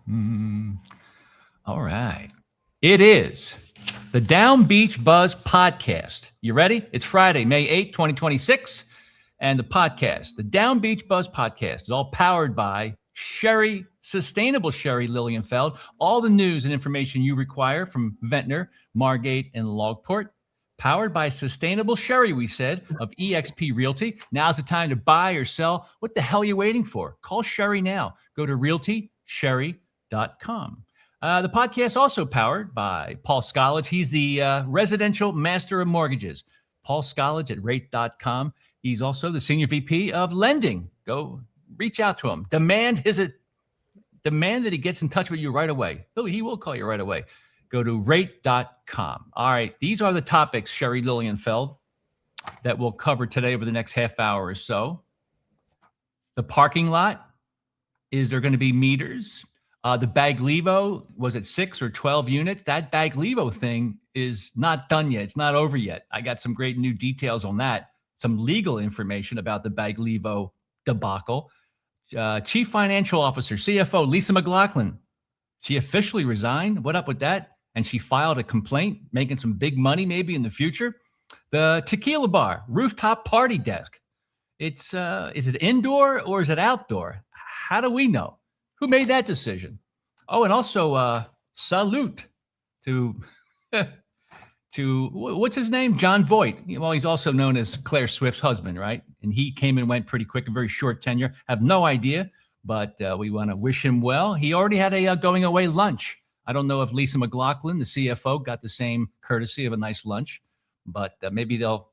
All right. It is the Down Beach Buzz Podcast. You ready? It's Friday, May 8th, 2026. And the podcast, the Down Beach Buzz Podcast, is all powered by Sherry, sustainable Sherry Lilienfeld. All the news and information you require from Ventnor, Margate, and Longport. Powered by sustainable Sherry, we said, of eXp Realty. Now's the time to buy or sell. What the hell are you waiting for? Call Sherry now. Go to realtysherry.com. The podcast also powered by Paul Scollage. He's the residential master of mortgages. Paul Scollage at rate.com. He's also the senior VP of lending. Go reach out to him. Demand that he gets in touch with you right away. He will call you right away. Go to rate.com. All right, these are the topics, Sherry Lilienfeld, that we'll cover today over the next half hour or so. The parking lot. Is there going to be meters? The Baglivo, was it 6 or 12 units? That Baglivo thing is not done yet. It's not over yet. I got some great new details on that. Some legal information about the Baglivo debacle. Chief Financial Officer, CFO, Lisa McLaughlin. She officially resigned. What up with that? And she filed a complaint, making some big money maybe in the future. The tequila bar, rooftop party desk. Is it indoor or is it outdoor? How do we know? Who made that decision? Oh, and also salute to what's his name? John Voight. Well, he's also known as Claire Swift's husband, right? And he came and went pretty quick, a very short tenure. Have no idea, but we want to wish him well. He already had a going away lunch. I don't know if Lisa McLaughlin, the CFO, got the same courtesy of a nice lunch, but maybe they'll,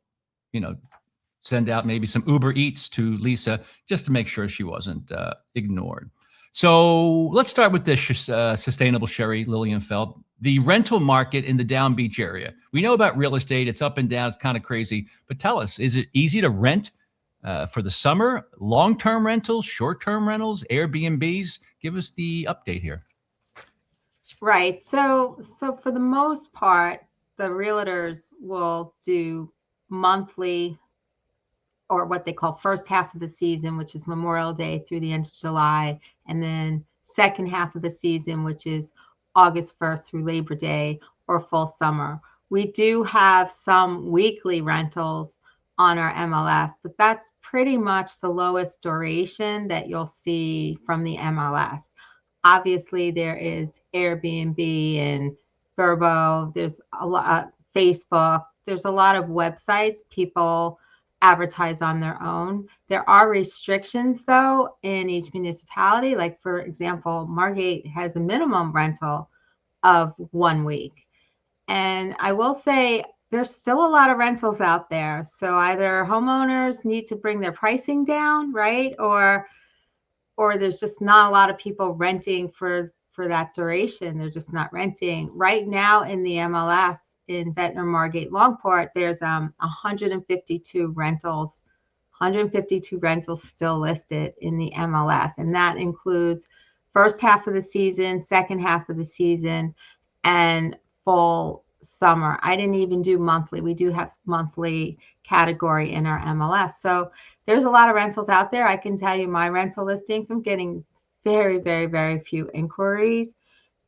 send out maybe some Uber Eats to Lisa just to make sure she wasn't ignored. So let's start with this sustainable Sherry Lilienfeld. The rental market in the Down Beach area. We know about real estate. It's up and down. It's kind of crazy. But tell us, is it easy to rent for the summer? Long-term rentals, short-term rentals, Airbnbs? Give us the update here. Right. So for the most part, the realtors will do monthly or what they call first half of the season, which is Memorial Day through the end of July, and then second half of the season, which is August 1st through Labor Day or full summer. We do have some weekly rentals on our MLS, but that's pretty much the lowest duration that you'll see from the MLS. Obviously, there is Airbnb and Verbo. There's a lot, Facebook. There's a lot of websites people advertise on their own. There are restrictions, though, in each municipality. Like, for example, Margate has a minimum rental of 1 week. And I will say there's still a lot of rentals out there. So either homeowners need to bring their pricing down, right? Or there's just not a lot of people renting for that duration. They're just not renting. Right now in the MLS in Ventnor, Margate, Longport, there's 152 rentals still listed in the MLS. And that includes first half of the season, second half of the season, and full summer. I didn't even do monthly. We do have monthly category in our MLS. So there's a lot of rentals out there. I can tell you my rental listings, I'm getting very, very, very few inquiries.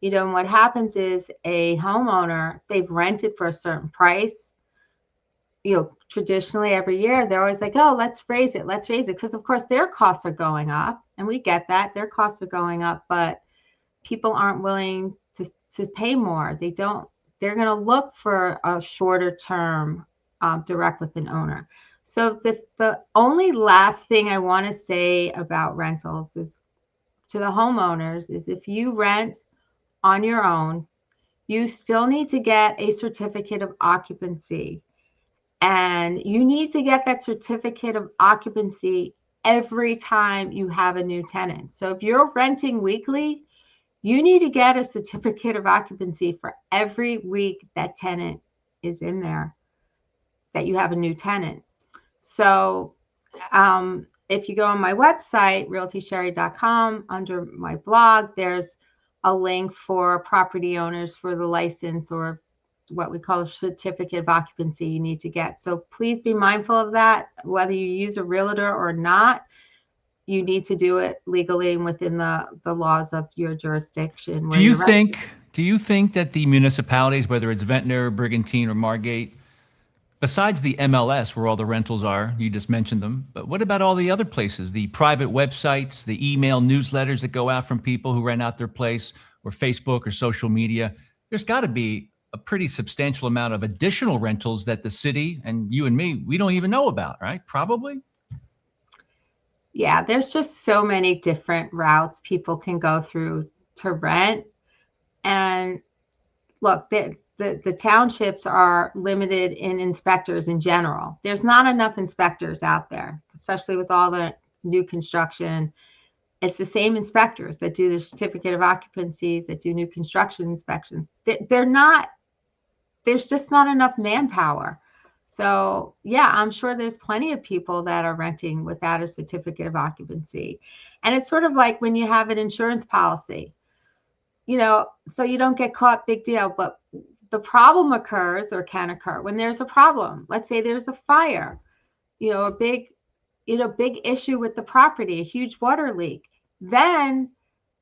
And what happens is a homeowner, they've rented for a certain price. Traditionally every year, they're always like, oh, let's raise it. Because of course their costs are going up, and we get that. Their costs are going up, but people aren't willing to pay more. They're going to look for a shorter term direct with an owner. So the only last thing I want to say about rentals is to the homeowners is if you rent on your own, you still need to get a certificate of occupancy. And you need to get that certificate of occupancy every time you have a new tenant. So if you're renting weekly, you need to get a certificate of occupancy for every week that tenant is in there, that you have a new tenant. So if you go on my website, realtysherry.com, under my blog, there's a link for property owners for the license or what we call a certificate of occupancy you need to get. So please be mindful of that, whether you use a realtor or not. you need to do it legally and within the laws of your jurisdiction. Do you think that the municipalities, whether it's Ventnor, Brigantine, or Margate, besides the MLS where all the rentals are, you just mentioned them, but what about all the other places, the private websites, the email newsletters that go out from people who rent out their place, or Facebook or social media? There's got to be a pretty substantial amount of additional rentals that the city and you and me, we don't even know about, right? Probably. Yeah, there's just so many different routes people can go through to rent. And look, the townships are limited in inspectors in general. There's not enough inspectors out there, especially with all the new construction. It's the same inspectors that do the certificate of occupancies, that do new construction inspections. There's just not enough manpower. So yeah, I'm sure there's plenty of people that are renting without a certificate of occupancy. And it's sort of like when you have an insurance policy, so you don't get caught, big deal. But the problem occurs, or can occur, when there's a problem. Let's say there's a fire, a big issue with the property, a huge water leak. Then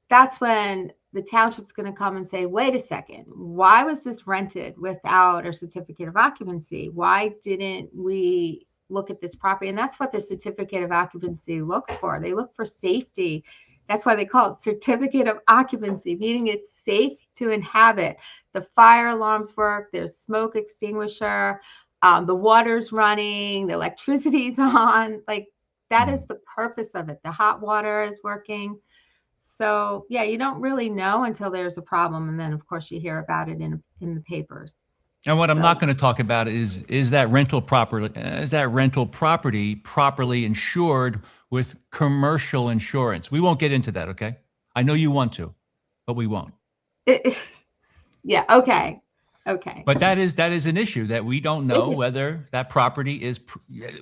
that's when the township's going to come and say, wait a second, why was this rented without a certificate of occupancy? Why didn't we look at this property? And that's what the certificate of occupancy looks for. They look for safety. That's why they call it certificate of occupancy, meaning it's safe to inhabit. The fire alarms work, there's smoke extinguisher, the water's running, the electricity's on. Like, that is the purpose of it. The hot water is working. So yeah, you don't really know until there's a problem. And then of course you hear about it in the papers. And what I'm not going to talk about is that rental property properly insured with commercial insurance. We won't get into that, okay? I know you want to, but we won't. Yeah, okay. But that is an issue that we don't know whether that property is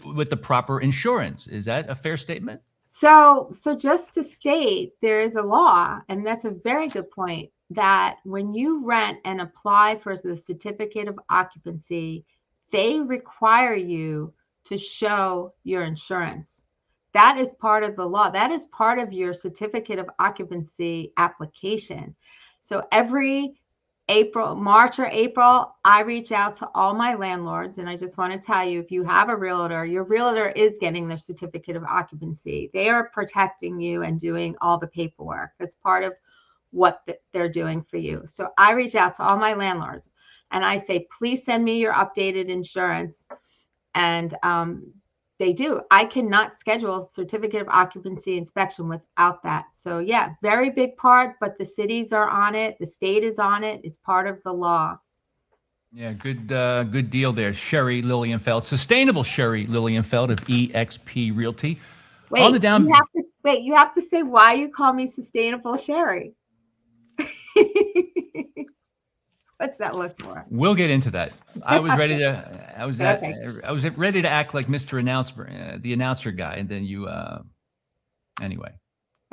with the proper insurance. Is that a fair statement? So just to state, there is a law, and that's a very good point, that when you rent and apply for the certificate of occupancy, they require you to show your insurance. That is part of the law. That is part of your certificate of occupancy application. So every March or April, I reach out to all my landlords, and I just want to tell you, if you have a realtor, your realtor is getting their certificate of occupancy. They are protecting you and doing all the paperwork. That's part of what they're doing for you. So I reach out to all my landlords and I say, please send me your updated insurance. And they do. I cannot schedule a certificate of occupancy inspection without that. So yeah, very big part, but the cities are on it. The state is on it. It's part of the law. Yeah, good deal there. Sherry Lilienfeld, sustainable Sherry Lilienfeld of EXP Realty. Wait, you have to say why you call me sustainable Sherry. What's that look for? We'll get into that. I was ready to. I was ready to act like Mr. Announcer, the announcer guy, and then you. Anyway.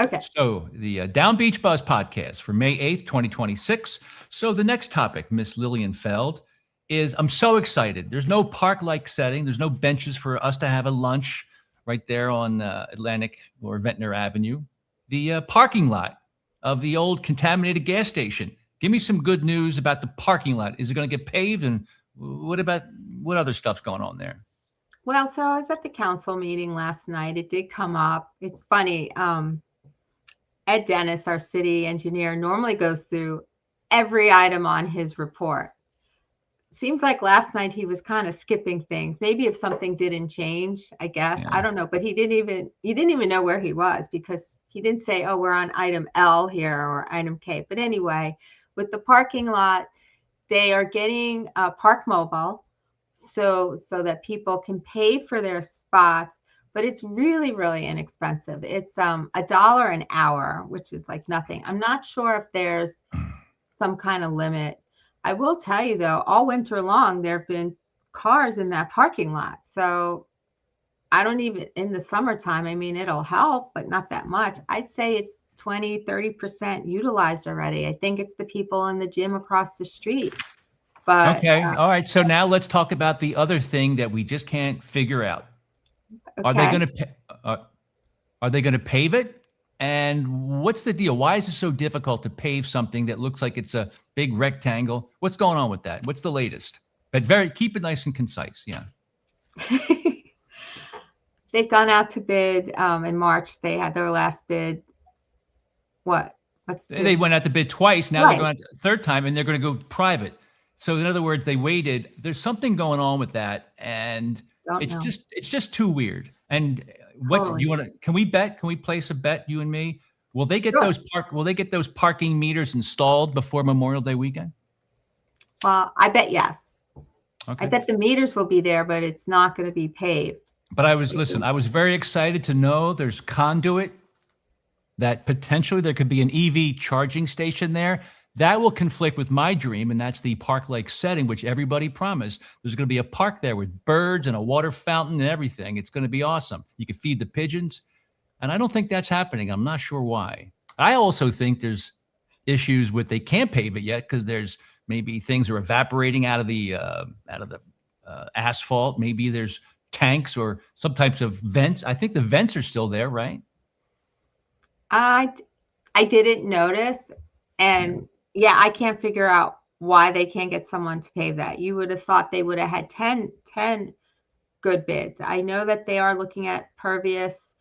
Okay. So the Down Beach Buzz podcast for May 8th, 2026. So the next topic, Miss Lilienfeld, is I'm so excited. There's no park-like setting. There's no benches for us to have a lunch right there on Atlantic or Ventnor Avenue. The parking lot of the old contaminated gas station. Give me some good news about the parking lot. Is it going to get paved? And what other stuff's going on there? Well, so I was at the council meeting last night. It did come up. It's funny. Ed Dennis, our city engineer, normally goes through every item on his report. Seems like last night he was kind of skipping things. Maybe if something didn't change, I guess. Yeah. I don't know. But he didn't even know where he was, because he didn't say, oh, we're on item L here or item K. But anyway, with the parking lot, they are getting Park Mobile so that people can pay for their spots, but it's really, really inexpensive. It's $1 an hour, which is like nothing. I'm not sure if there's some kind of limit. I will tell you though, all winter long, there have been cars in that parking lot. So I don't even, in the summertime, I mean, it'll help, but not that much. I'd say it's 20-30% utilized already. I think it's the people in the gym across the street. But okay, all right. So now let's talk about the other thing that we just can't figure out. Okay. Are they going to pay? Are they going to pave it? And what's the deal? Why is it so difficult to pave something that looks like it's a big rectangle? What's going on with that? What's the latest? But keep it nice and concise. Yeah. They've gone out to bid in March. They had their last bid. They went out to bid twice. Now Right. they're going a third time, and they're going to go private. So in other words, they waited. There's something going on with that, and it's just too weird. And what Totally. you want to? Can we bet? Can we place a bet, you and me? Will they get those parking meters installed before Memorial Day weekend? Well, I bet yes. Okay. I bet the meters will be there, but it's not going to be paved. But I was very excited to know there's conduit, that potentially there could be an EV charging station there. That will conflict with my dream, and that's the Park Lake setting, which everybody promised. There's going to be a park there with birds and a water fountain and everything. It's going to be awesome. You can feed the pigeons. And I don't think that's happening. I'm not sure why. I also think there's issues with they can't pave it yet because there's maybe things are evaporating out of the asphalt. Maybe there's tanks or some types of vents. I think the vents are still there, right? I didn't notice. And yeah, I can't figure out why they can't get someone to pave that. You would have thought they would have had 10 good bids. I know that they are looking at pervious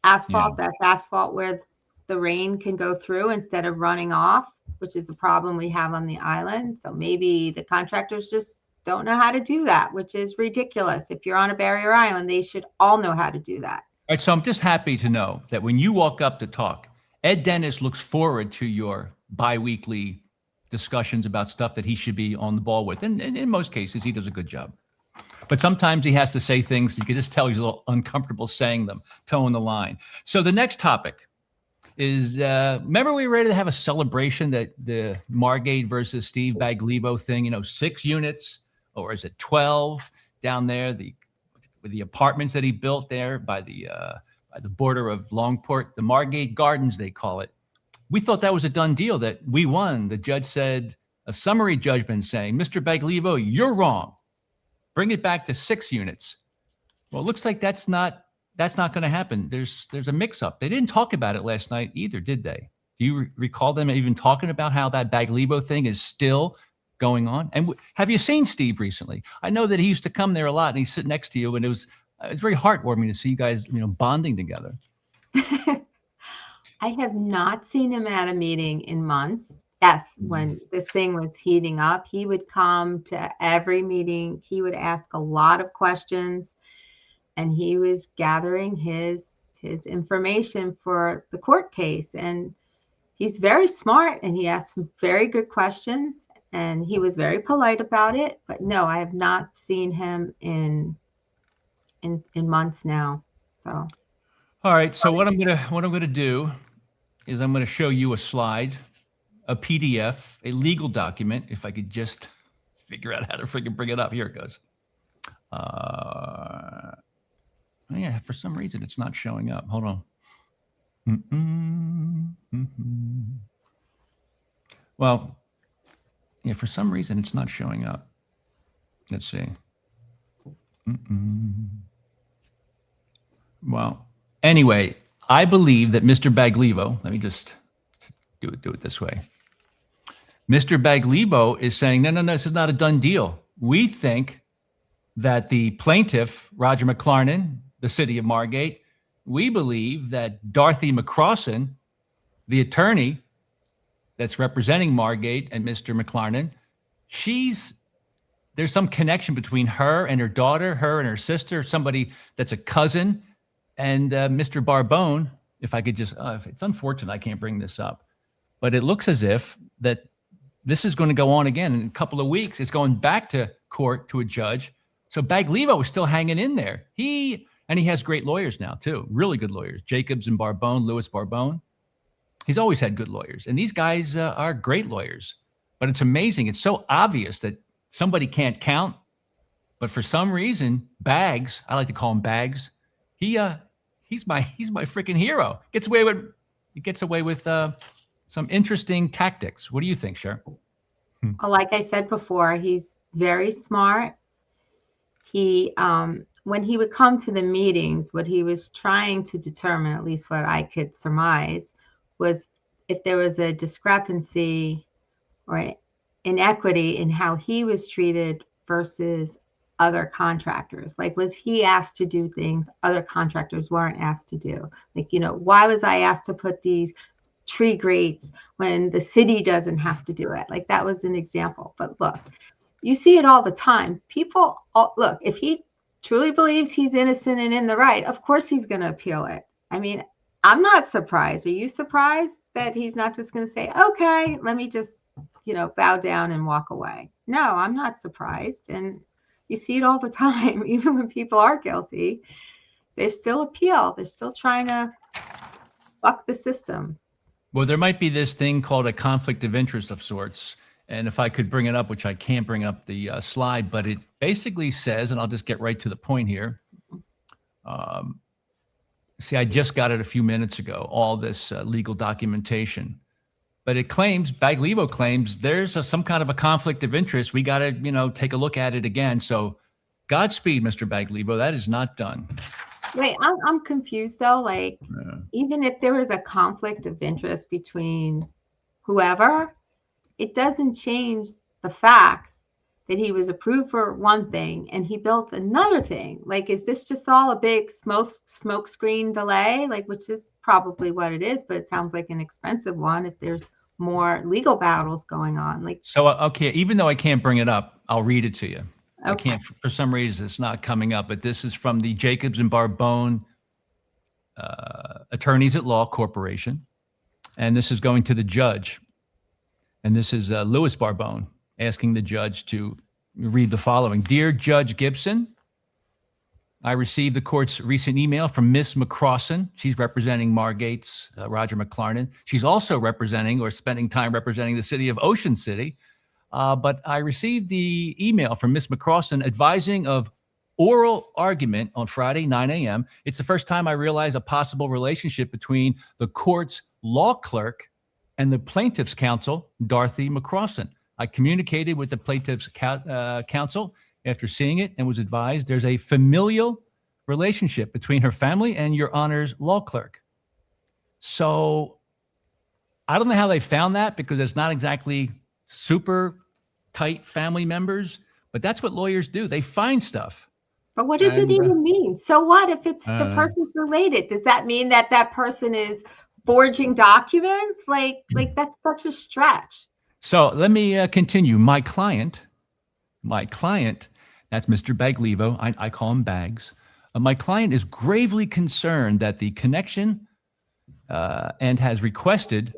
asphalt. Yeah. That's asphalt where the rain can go through instead of running off, which is a problem we have on the island. So maybe the contractors just don't know how to do that, which is ridiculous. If you're on a barrier island, they should all know how to do that. All right, so I'm just happy to know that when you walk up to talk, Ed Dennis looks forward to your bi-weekly discussions about stuff that he should be on the ball with. And in most cases, he does a good job. But sometimes he has to say things, you can just tell he's a little uncomfortable saying them, towing the line. So the next topic is, remember we were ready to have a celebration that the Margate versus Steve Baglivo thing, 6 units, or is it 12 down there, with the apartments that he built there by the border of Longport, the Margate Gardens, they call it. We thought that was a done deal, that we won. The judge said a summary judgment saying, Mr. Baglivo, you're wrong. Bring it back to 6 units. Well, it looks like that's not going to happen. There's a mix-up. They didn't talk about it last night either, did they? Do you recall them even talking about how that Baglivo thing is still going on? And have you seen Steve recently? I know that he used to come there a lot, and he's sitting next to you, and it was very heartwarming to see you guys, bonding together. I have not seen him at a meeting in months. Yes, when this thing was heating up, he would come to every meeting. He would ask a lot of questions, and he was gathering his information for the court case. And he's very smart, and he asked some very good questions, and he was very polite about it. But no, I have not seen him in months now. So, all right. So what I'm gonna do is I'm gonna show you a slide, a PDF, a legal document. If I could just figure out how to freaking bring it up. Here it goes. Yeah, for some reason it's not showing up. Hold on. Well, yeah, for some reason it's not showing up. Let's see. Well, anyway, I believe that Mr. Baglivo, let me just do it this way. Mr. Baglivo is saying, no, this is not a done deal. We think that the plaintiff, Roger McLarnon, the city of Margate, we believe that Dorothy McCrossan, the attorney that's representing Margate and Mr. McLarnon, there's some connection between her and her daughter, her and her sister, somebody that's a cousin, and Mr. Barbone. If I could just, it's unfortunate I can't bring this up, but it looks as if that this is going to go on again in a couple of weeks. It's going back to court to a judge. So Baglivo is still hanging in there. He has great lawyers now too, really good lawyers. Jacobs and Barbone, Louis Barbone. He's always had good lawyers, and these guys are great lawyers. But it's amazing. It's so obvious that somebody can't count, but for some reason, Bags, I like to call him Bags, he's my freaking hero. He gets away with some interesting tactics. What do you think, Cher? Well, like I said before, he's very smart. He when he would come to the meetings, what he was trying to determine, at least what I could surmise, was if there was a discrepancy or inequity in how he was treated versus other contractors. Like, was he asked to do things other contractors weren't asked to do? Like, why was I asked to put these tree grates when the city doesn't have to do it? Like, that was an example. But look, you see it all the time. People, look, if he truly believes he's innocent and in the right, of course he's going to appeal it. I mean, I'm not surprised. Are you surprised that he's not just going to say, okay, let me just, bow down and walk away? No, I'm not surprised. And you see it all the time. Even when people are guilty, they still appeal. They're still trying to buck the system. Well, there might be this thing called a conflict of interest of sorts. And if I could bring it up, which I can't bring up the slide, but it basically says, and I'll just get right to the point here. See, I just got it a few minutes ago, all this legal documentation. But it claims, Baglivo claims, there's some kind of a conflict of interest. We got to, take a look at it again. So Godspeed, Mr. Baglivo. That is not done. Wait, I'm confused though. Like, even if there was a conflict of interest between whoever, it doesn't change the facts that he was approved for one thing and he built another thing. Like, is this just all a big smoke screen delay? Like, which is probably what it is, but it sounds like an expensive one if there's more legal battles going on. Like, so, okay, even though I can't bring it up, I'll read it to you. Okay. I can't, for some reason, it's not coming up, but this is from the Jacobs and Barbone Attorneys at Law Corporation. And this is going to the judge. And this is Louis Barbone asking the judge to read the following. Dear Judge Gibson, I received the court's recent email from Miss McCrossan. She's representing Margate's Roger McClarnon. She's also representing or spending time representing the city of Ocean City. But I received the email from Miss McCrossan advising of oral argument on Friday, 9 a.m. It's the first time I realized a possible relationship between the court's law clerk and the plaintiff's counsel, Dorothy McCrossan. I communicated with the plaintiff's counsel after seeing it and was advised there's a familial relationship between her family and your honor's law clerk. So I don't know how they found that because it's not exactly super tight family members, but that's what lawyers do. They find stuff. But what does it even mean? So what if it's the person's related? Does that mean that that person is forging documents? Like that's such a stretch. So let me continue. My client, that's Mr. Baglivo. I call him Bags. My client is gravely concerned that the connection and has requested,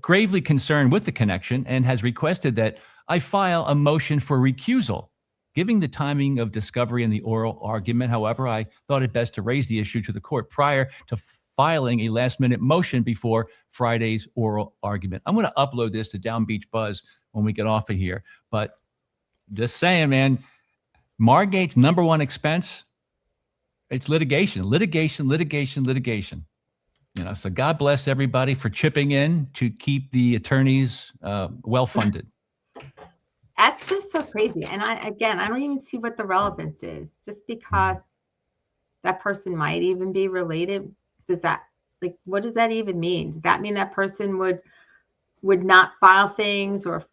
gravely concerned with the connection and has requested that I file a motion for recusal. Giving the timing of discovery and the oral argument, however, I thought it best to raise the issue to the court prior to filing a last-minute motion before Friday's oral argument. I'm going to upload this to DownbeachBUZZ when we get off of here. But just saying, man, Margate's number one expense, it's litigation. So God bless everybody for chipping in to keep the attorneys well-funded. That's just so crazy. And I don't even see what the relevance is. Just because that person might even be related, what does that even mean? Does that mean that person would not file things or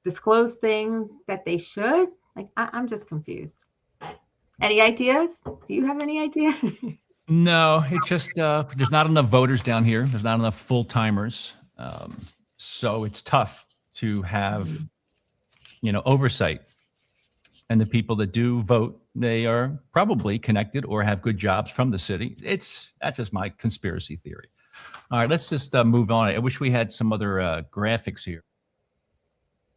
disclose things that they should? Like, I'm just confused. Any ideas? Do you have any idea? No, it's just there's not enough voters down here. There's not enough full-timers. So it's tough to have, oversight. And the people that do vote, they are probably connected or have good jobs from the city. That's just my conspiracy theory. All right, let's just move on. I wish we had some other graphics here.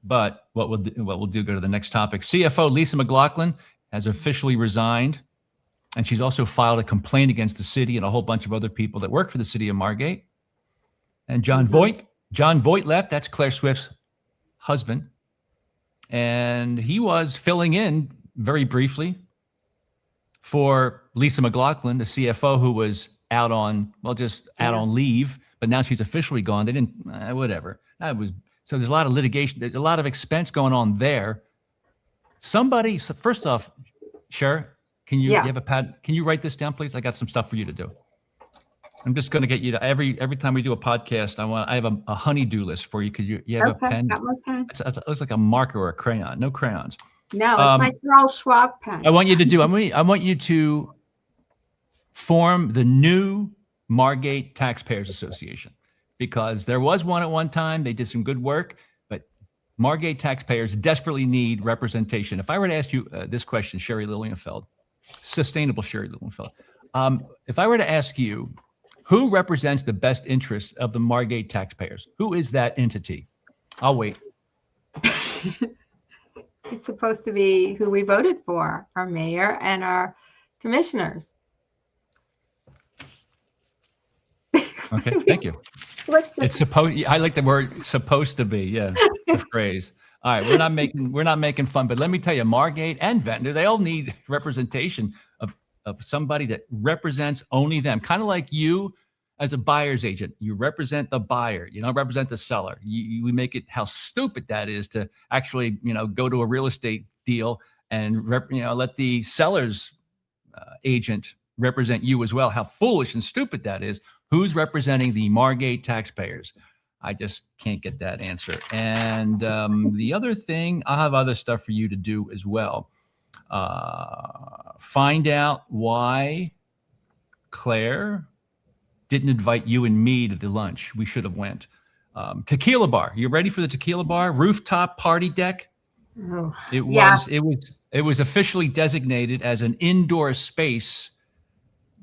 But what we'll do, go to the next topic. CFO Lisa McLaughlin has officially resigned, and she's also filed a complaint against the city and a whole bunch of other people that work for the city of Margate. And John Voight left. That's Claire Swift's husband. And he was filling in very briefly for Lisa McLaughlin, the CFO, who was out on leave, but now she's officially gone. They didn't, whatever. So there's a lot of litigation. There's a lot of expense going on there. First off, Sure. Do you Yeah. have a pad? Can you write this down, please? I got some stuff for you to do. I'm just going to get you to every time we do a podcast. I have a honey-do list for you. Could you have a pen? Got my pen. It looks like a marker or a crayon. No crayons. No, it's my Charles Schwab pen. I want you to form the new Margate Taxpayers Association, because there was one at one time. They did some good work, but Margate taxpayers desperately need representation. If I were to ask you this question, Sherry Lilienfeld, sustainable Sherry Lilienfeld, if I were to ask you, who represents the best interests of the Margate taxpayers? Who is that entity? I'll wait. It's supposed to be who we voted for, our mayor and our commissioners. Okay, thank you. It's supposed. I like the word "supposed to be." Yeah, the phrase. All right, we're not making fun, but let me tell you, Margate and Ventnor, they all need representation of somebody that represents only them. Kind of like you, as a buyer's agent, you represent the buyer. You don't represent the seller. We make it how stupid that is to actually, go to a real estate deal and let the seller's agent represent you as well. How foolish and stupid that is. Who's representing the Margate taxpayers? I just can't get that answer. And the other thing, I'll have other stuff for you to do as well. Find out why Claire didn't invite you and me to the lunch. We should have went. Tequila bar. You ready for the tequila bar? Rooftop party deck. Oh, It was officially designated as an indoor space,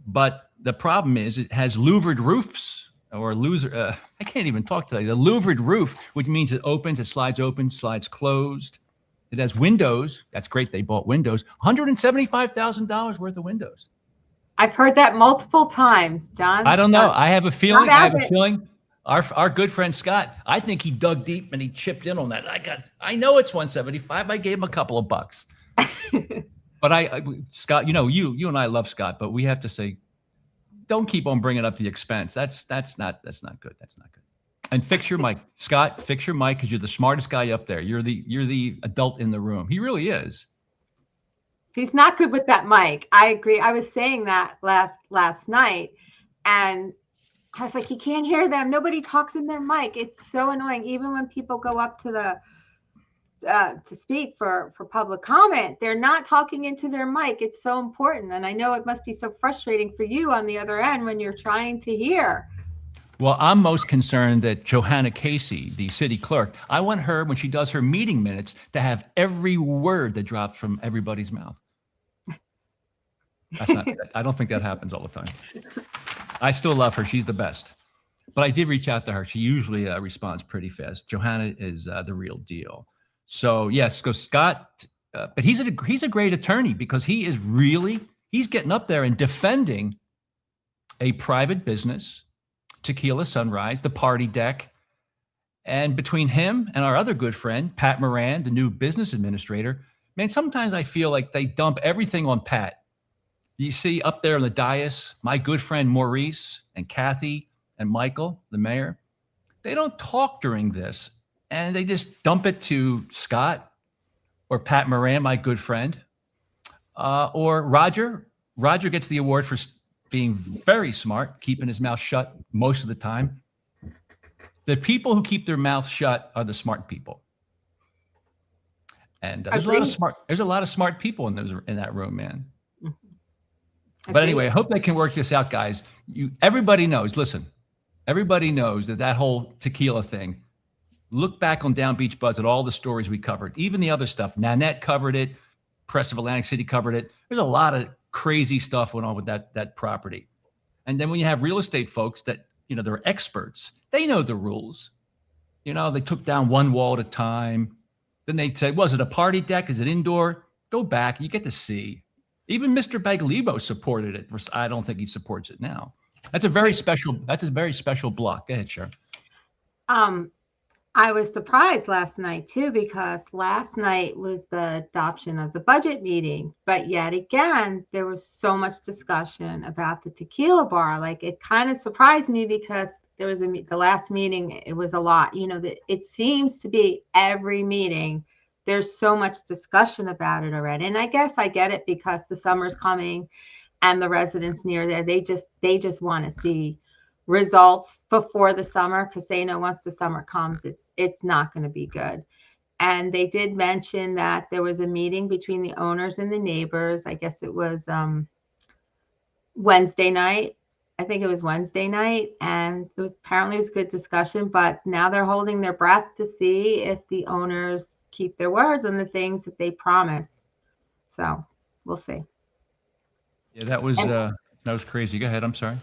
but the problem is it has louvered roofs I can't even talk today. The louvered roof, which means it opens, it slides open, slides closed. It has windows. That's great. They bought windows. $175,000 worth of windows. I've heard that multiple times, John. I don't know. I have a feeling. Our good friend Scott, I think he dug deep and he chipped in on that. I know it's 175. I gave him a couple of bucks. But Scott, you and I love Scott, but we have to say, don't keep on bringing up the expense. That's not good. That's not good. And fix your mic, Scott. Fix your mic, because you're the smartest guy up there. You're the adult in the room. He really is. He's not good with that mic. I agree. I was saying that last night, and I was like, you can't hear them. Nobody talks in their mic. It's so annoying. Even when people go up to to speak for public comment, they're not talking into their mic. It's so important. And I know it must be so frustrating for you on the other end when you're trying to hear. Well, I'm most concerned that Johanna Casey, the city clerk, I want her, when she does her meeting minutes, to have every word that drops from everybody's mouth. I don't think that happens all the time. I still love her. She's the best. But I did reach out to her. She usually responds pretty fast. Johanna is the real deal. So yes, go Scott. But he's a great attorney, because he's getting up there and defending a private business, Tequila Sunrise, the party deck. And between him and our other good friend, Pat Moran, the new business administrator, man, sometimes I feel like they dump everything on Pat. You see up there on the dais, my good friend Maurice and Kathy and Michael, the mayor, they don't talk during this. And they just dump it to Scott or Pat Moran, my good friend, or Roger. Roger gets the award for being very smart, keeping his mouth shut most of the time. The people who keep their mouth shut are the smart people. And there's a lot of smart people in that room, man. But anyway, I hope they can work this out, guys. Everybody knows. Listen, everybody knows that whole tequila thing. Look back on Down Beach Buzz at all the stories we covered, even the other stuff. Nanette covered it. Press of Atlantic City covered it. There's a lot of crazy stuff going on with that property. And then when you have real estate folks that, they're experts, they know the rules. They took down one wall at a time. Then they'd say, was it a party deck? Is it indoor? Go back. You get to see. Even Mr. Baglivo supported it. I don't think he supports it now. That's a very special block. Go ahead, Sharon. I was surprised last night too, because last night was the adoption of the budget meeting, but yet again, there was so much discussion about the tequila bar. Like, it kind of surprised me, because there was the last meeting, it was a lot, it seems to be every meeting there's so much discussion about it already. And I guess I get it because the summer's coming and the residents near there, they just want to see results before the summer, because they know once the summer comes, it's not going to be good. And they did mention that there was a meeting between the owners and the neighbors. I guess it was Wednesday night. I think it was Wednesday night, and apparently it was good discussion, but now they're holding their breath to see if the owners keep their words on the things that they promised. So we'll see. Yeah, that was crazy. Go ahead. I'm sorry.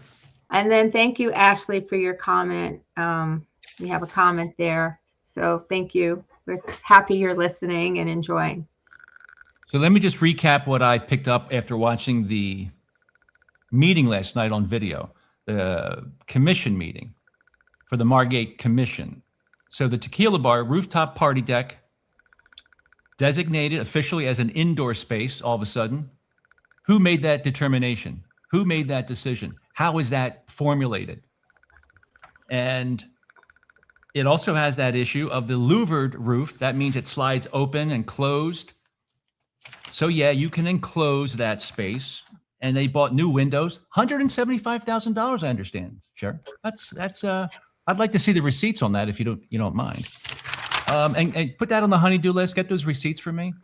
And then thank you, Ashley, for your comment. We have a comment there. So thank you. We're happy you're listening and enjoying. So let me just recap what I picked up after watching the meeting last night on video, the commission meeting for the Margate Commission. So the tequila bar, rooftop party deck, designated officially as an indoor space all of a sudden. Who made that determination? Who made that decision? How is that formulated? And it also has that issue of the louvered roof. That means it slides open and closed. So yeah, you can enclose that space. And they bought new windows, $175,000. I understand. Sure, that's. I'd like to see the receipts on that if you don't mind. And put that on the honey-do list. Get those receipts for me.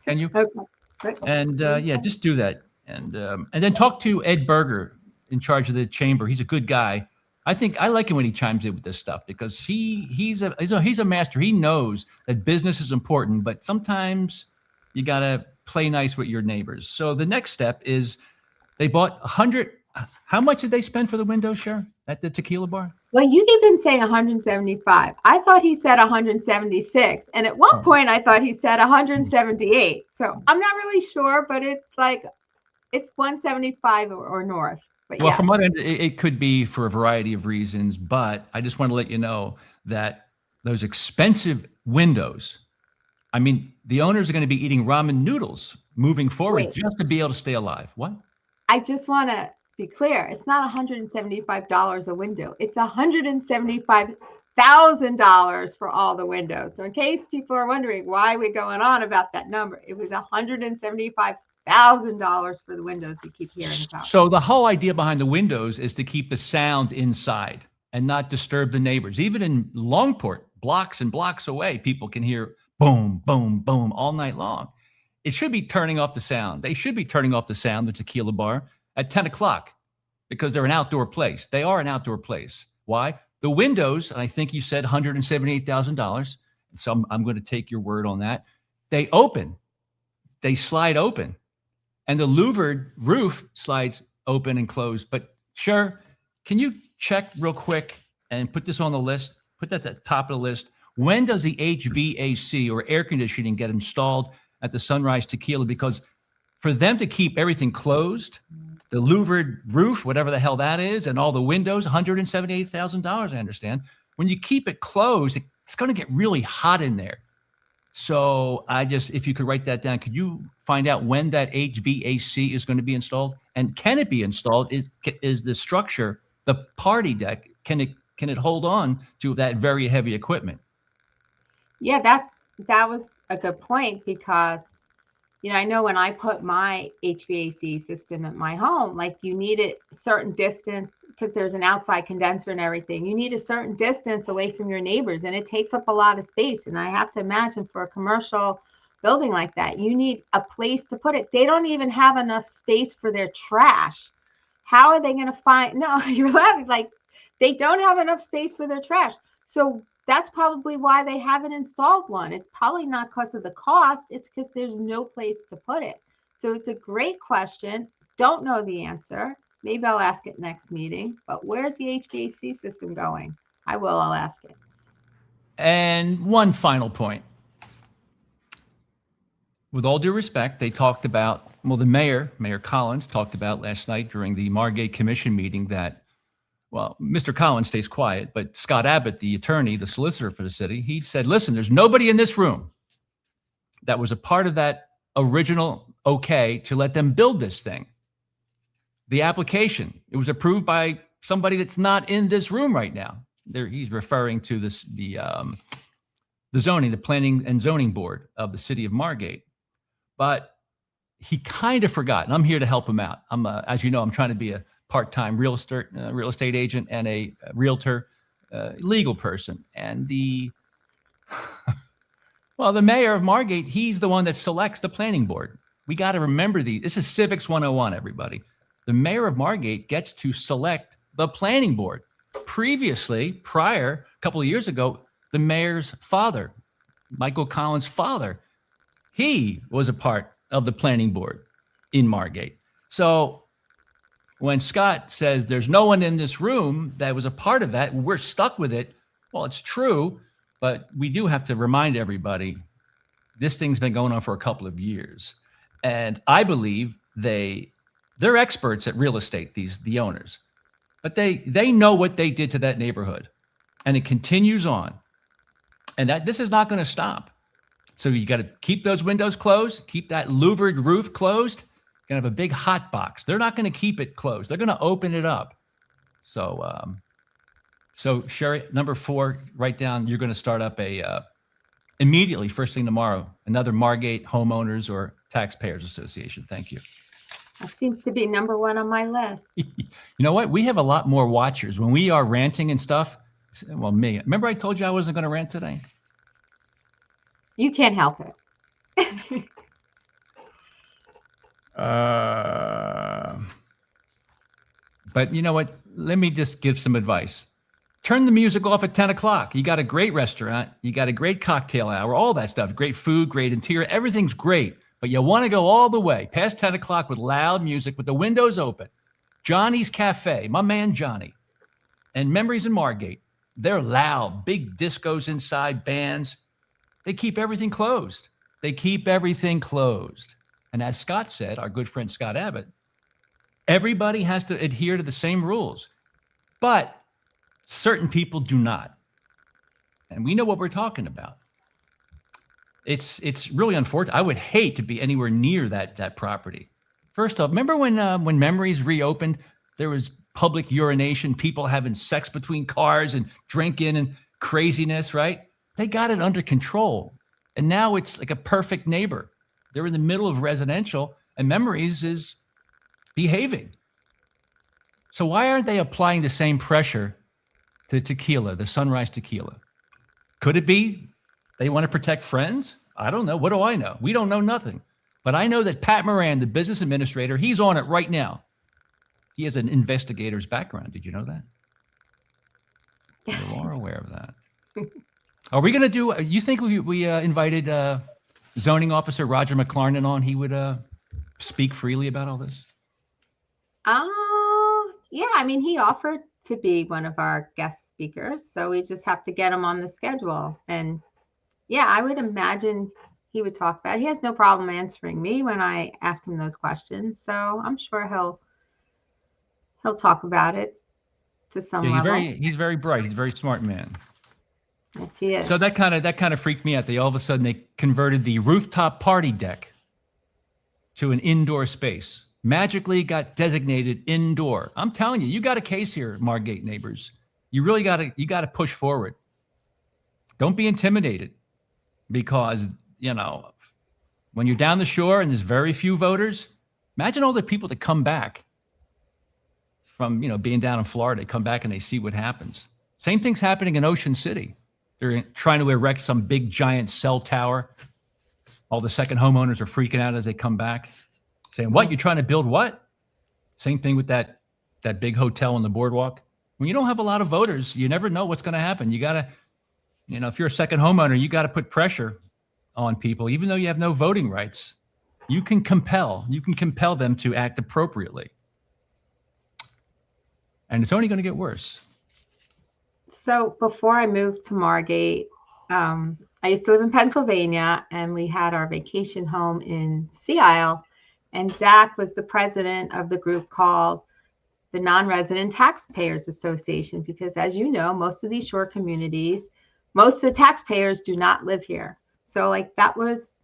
Can you? Okay. And yeah, just do that. And then talk to Ed Berger in charge of the chamber. He's a good guy. I think I like him when he chimes in with this stuff, because he's a master. He knows that business is important, but sometimes you gotta play nice with your neighbors. So the next step is they bought 100. How much did they spend for the windows, Cher, at the tequila bar? Well, you keep been saying 175. I thought he said 176. And at one point I thought he said 178. So I'm not really sure, but it's 175 or north. But well, yeah. From what it could be for a variety of reasons, but I just want to let you know that those expensive windows, I mean, the owners are going to be eating ramen noodles moving forward just to be able to stay alive. What? I just want to be clear. It's not $175 a window. It's $175,000 for all the windows. So in case people are wondering why we're going on about that number, it was $175,000 for the windows we keep hearing about. So the whole idea behind the windows is to keep the sound inside and not disturb the neighbors. Even in Longport, blocks and blocks away, people can hear boom, boom, boom all night long. It should be turning off the sound. They should be turning off the sound, the tequila bar, at 10 o'clock, because they're an outdoor place. They are an outdoor place. Why? The windows, and I think you said $178,000. So I'm going to take your word on that. They open. They slide open. And the louvered roof slides open and closed. But sure, can you check real quick and put this on the list? Put that at the top of the list. When does the HVAC or air conditioning get installed at the Sunrise Tequila? Because for them to keep everything closed, the louvered roof, whatever the hell that is, and all the windows, $178,000, I understand. When you keep it closed, it's going to get really hot in there. So if you could write that down, could you find out when that HVAC is going to be installed? And can it be installed? Is the structure, the party deck, can it hold on to that very heavy equipment? Yeah, that was a good point, because I know when I put my HVAC system at my home, you need a certain distance, because there's an outside condenser and everything. You need a certain distance away from your neighbors, and it takes up a lot of space. And I have to imagine for a commercial building like that, you need a place to put it. They don't even have enough space for their trash. How are they going to find? No, you're laughing. They don't have enough space for their trash. So that's probably why they haven't installed one. It's probably not because of the cost. It's because there's no place to put it. So it's a great question. Don't know the answer. Maybe I'll ask it next meeting. But where's the HVAC system going? I'll ask it. And one final point. With all due respect, they talked about, the Mayor Collins talked about last night during the Margate Commission meeting that, Mr. Collins stays quiet, but Scott Abbott, the attorney, the solicitor for the city, he said, listen, there's nobody in this room that was a part of that original okay to let them build this thing. The application, it was approved by somebody that's not in this room right now. He's referring to the the planning and zoning board of the city of Margate. But he kind of forgot, and I'm here to help him out. As you know, I'm trying to be a part-time real estate agent and a realtor, legal person. And the mayor of Margate, he's the one that selects the planning board. We got to remember this is Civics 101, everybody. The mayor of Margate gets to select the planning board. Prior, a couple of years ago, the mayor's father, Michael Collins' father, he was a part of the planning board in Margate. So when Scott says there's no one in this room that was a part of that, we're stuck with it. Well, it's true, but we do have to remind everybody this thing's been going on for a couple of years. And I believe they're experts at real estate, the owners. But they know what they did to that neighborhood, and it continues on. And this is not going to stop. So you got to keep those windows closed, keep that louvered roof closed. You're going to have a big hot box. They're not going to keep it closed. They're going to open it up. So Sherry, number 4, write down, you're going to start up immediately, first thing tomorrow, another Margate Homeowners or Taxpayers Association. Thank you. That seems to be number 1 on my list. You know what? We have a lot more watchers when we are ranting and stuff. Well, me. Remember I told you I wasn't going to rant today? You can't help it. But you know what? Let me just give some advice. Turn the music off at 10 o'clock. You got a great restaurant. You got a great cocktail hour, all that stuff. Great food, great interior. Everything's great. But you want to go all the way past 10 o'clock with loud music with the windows open. Johnny's Cafe, my man Johnny, and Memories in Margate. They're loud, big discos inside, bands. They keep everything closed. And as Scott said, our good friend Scott Abbott, everybody has to adhere to the same rules. But certain people do not. And we know what we're talking about. It's really unfortunate. I would hate to be anywhere near that property. First off, remember when Memories reopened, there was public urination, people having sex between cars and drinking and craziness, right? They got it under control. And now it's like a perfect neighbor. They're in the middle of residential, and Memories is behaving. So why aren't they applying the same pressure to tequila, the Sunrise Tequila? Could it be they want to protect Friends? I don't know. What do I know? We don't know nothing. But I know that Pat Moran, the business administrator, he's on it right now. He has an investigator's background. Did you know that? You are aware of that. Are we going to do, you think we invited zoning officer Roger McLarnon on? He would speak freely about all this? Yeah, I mean, he offered to be one of our guest speakers, so we just have to get him on the schedule. And yeah, I would imagine he would talk about it. He has no problem answering me when I ask him those questions, so I'm sure he'll talk about it to some level. He's very bright. He's a very smart man. Yes, he is. So that kind of freaked me out. All of a sudden they converted the rooftop party deck to an indoor space. Magically got designated indoor. I'm telling you, you got a case here, Margate neighbors. You really got to push forward. Don't be intimidated, because when you're down the shore and there's very few voters, imagine all the people that come back from being down in Florida. They come back and they see what happens. Same thing's happening in Ocean City. They're trying to erect some big giant cell tower. All the second homeowners are freaking out as they come back, saying, "What? You're trying to build what?" Same thing with that big hotel on the boardwalk. When you don't have a lot of voters, you never know what's going to happen. You got to, if you're a second homeowner, you got to put pressure on people, even though you have no voting rights. You can compel them to act appropriately. And it's only going to get worse. So before I moved to Margate, I used to live in Pennsylvania, and we had our vacation home in Sea Isle. And Zach was the president of the group called the Non-Resident Taxpayers Association, because as you know, most of these shore communities, most of the taxpayers do not live here. So that was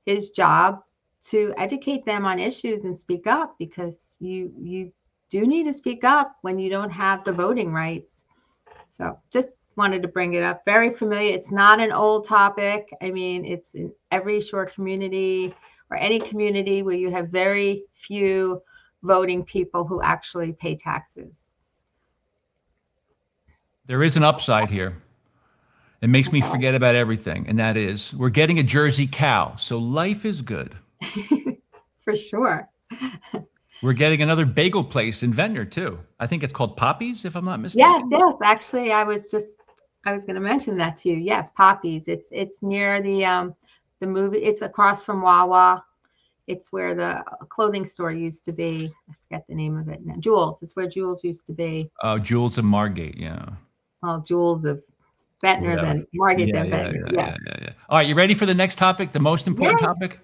his job, to educate them on issues and speak up, because you do need to speak up when you don't have the voting rights. So just wanted to bring it up. Very familiar. It's not an old topic. I mean, it's in every shore community or any community where you have very few voting people who actually pay taxes. There is an upside here. It makes me forget about everything, and that is we're getting a Jersey cow, so life is good. For sure. We're getting another bagel place in Ventnor too. I think it's called Poppy's, if I'm not mistaken. Yes. Actually, I was going to mention that to you. Yes, Poppy's. It's near the movie. It's across from Wawa. It's where the clothing store used to be. I forget the name of it now. Jules. It's where Jules used to be. Oh, Jules of Margate. Yeah. Well, Jules of Ventnor, Yeah. then Margate, then Ventnor. Yeah. All right, you ready for the next topic? The most important Yes. topic.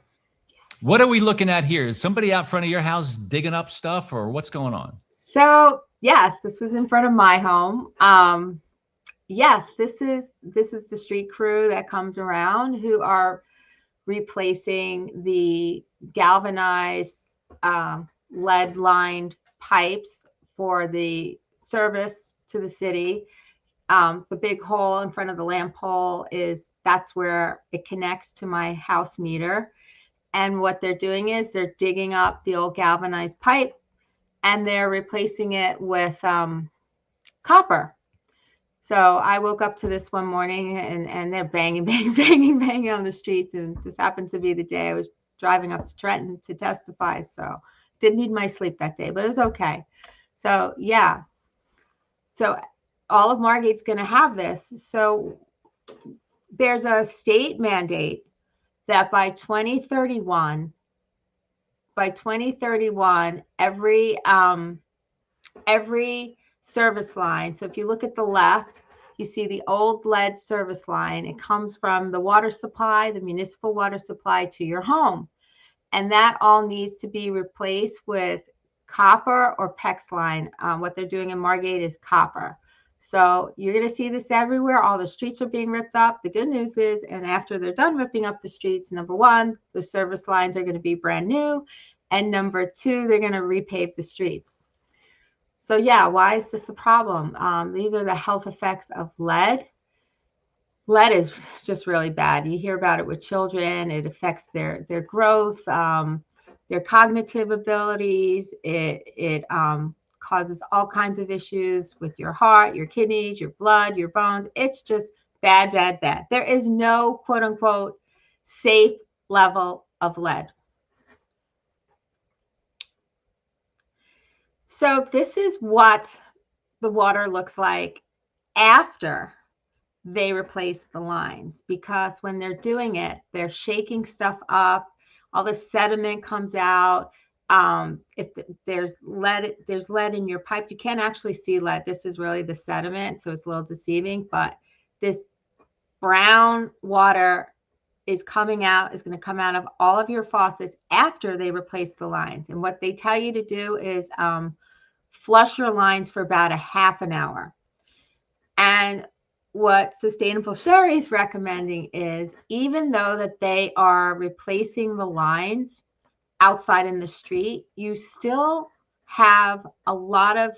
What are we looking at here? Is somebody out front of your house digging up stuff, or what's going on? So yes, this was in front of my home. Yes, this is the street crew that comes around who are replacing the galvanized lead-lined pipes for the service to the city. The big hole in front of the lamp pole that's where it connects to my house meter. And what they're doing is they're digging up the old galvanized pipe and they're replacing it with copper. So I woke up to this one morning and they're banging, banging, banging, banging on the streets. And this happened to be the day I was driving up to Trenton to testify. So didn't need my sleep that day, but it was okay. So yeah. So all of Margate's going to have this. So there's a state mandate that by 2031, every service line. So if you look at the left, you see the old lead service line. It comes from the water supply, the municipal water supply to your home. And that all needs to be replaced with copper or PEX line. What they're doing in Margate is copper. So you're going to see this everywhere. All the streets are being ripped up. The good news is, and after they're done ripping up the streets, number one, the service lines are going to be brand new. And number two, they're going to repave the streets. So yeah, why is this a problem? These are the health effects of lead. Lead is just really bad. You hear about it with children. It affects their growth, their cognitive abilities. It causes all kinds of issues with your heart, your kidneys, your blood, your bones. It's just bad, bad, bad. There is no quote unquote safe level of lead. So this is what the water looks like after they replace the lines, because when they're doing it, they're shaking stuff up. All the sediment comes out. If there's lead in your pipe, you can't actually see lead. This is really the sediment, so it's a little deceiving. But this brown water is going to come out of all of your faucets after they replace the lines. And what they tell you to do is flush your lines for about a half an hour. And what Sustainable Sherry is recommending is, even though that they are replacing the lines outside in the street, you still have a lot of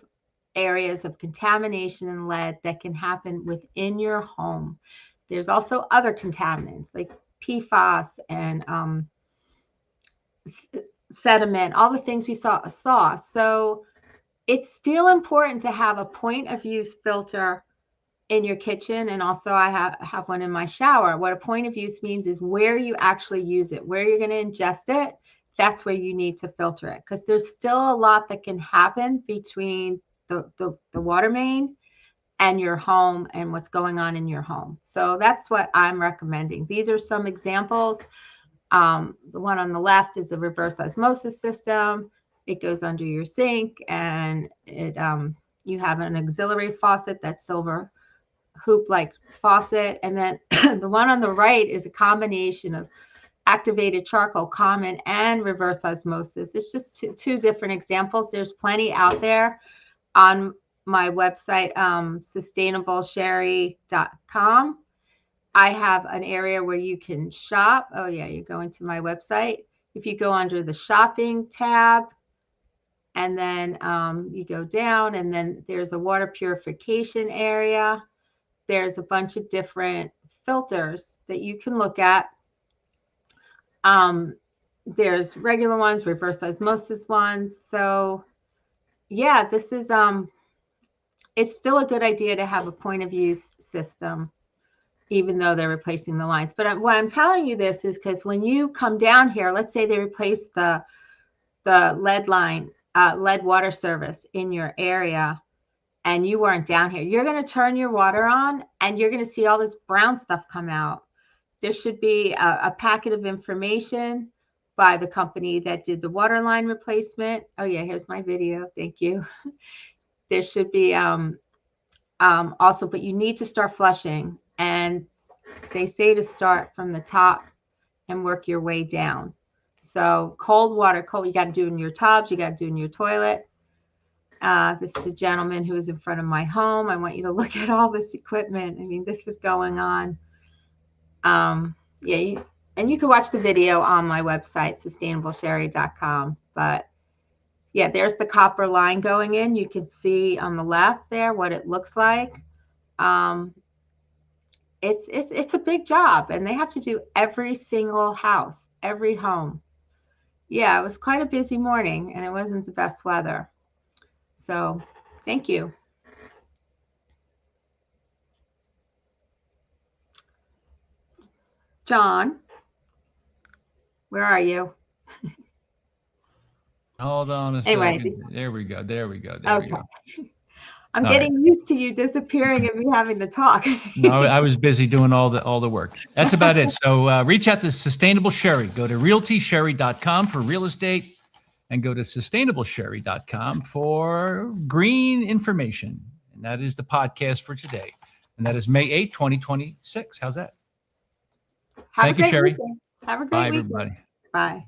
areas of contamination and lead that can happen within your home. There's also other contaminants like PFAS and sediment, all the things we saw. So it's still important to have a point of use filter in your kitchen. And also I have one in my shower. What a point of use means is where you actually use it, where you're going to ingest it. That's where you need to filter it, because there's still a lot that can happen between the water main and your home and what's going on in your home. So that's what I'm recommending. These are some examples. The one on the left is a reverse osmosis system. It goes under your sink, and you have an auxiliary faucet, that's silver hoop-like faucet. And then the one on the right is a combination of activated charcoal, common, and reverse osmosis. It's just two different examples. There's plenty out there on my website, sustainablesherry.com. I have an area where you can shop. Oh yeah, you go into my website. If you go under the shopping tab, and then you go down, and then there's a water purification area. there's a bunch of different filters that you can look at. There's regular ones, reverse osmosis ones. So yeah, this is it's still a good idea to have a point of use system, even though they're replacing the lines. But why I'm telling you this is because when you come down here, let's say they replace the lead line, lead water service in your area, and you weren't down here, you're going to turn your water on and you're going to see all this brown stuff come out. There should be a packet of information by the company that did the water line replacement. Oh yeah, here's my video. Thank you. There should be also, but you need to start flushing. And they say to start from the top and work your way down. So cold water, you got to do in your tubs, you got to do in your toilet. This is a gentleman who was in front of my home. I want you to look at all this equipment. I mean, this was going on. Yeah, and you can watch the video on my website, sustainablesherry.com. But yeah, there's the copper line going in. You can see on the left there what it looks like. It's a big job, and they have to do every single house, every home. Yeah, it was quite a busy morning, and it wasn't the best weather. So thank you. John, where are you? Hold on a second. There we go. There we go. There we go. I'm getting used to you disappearing and me having to talk. No, I was busy doing all the work. That's about it. So reach out to Sustainable Sherry. Go to realtysherry.com for real estate, and go to sustainablesherry.com for green information. And that is the podcast for today. And that is May 8, 2026. How's that? Thank you, Sherry. Have a great weekend. Bye, everybody. Bye.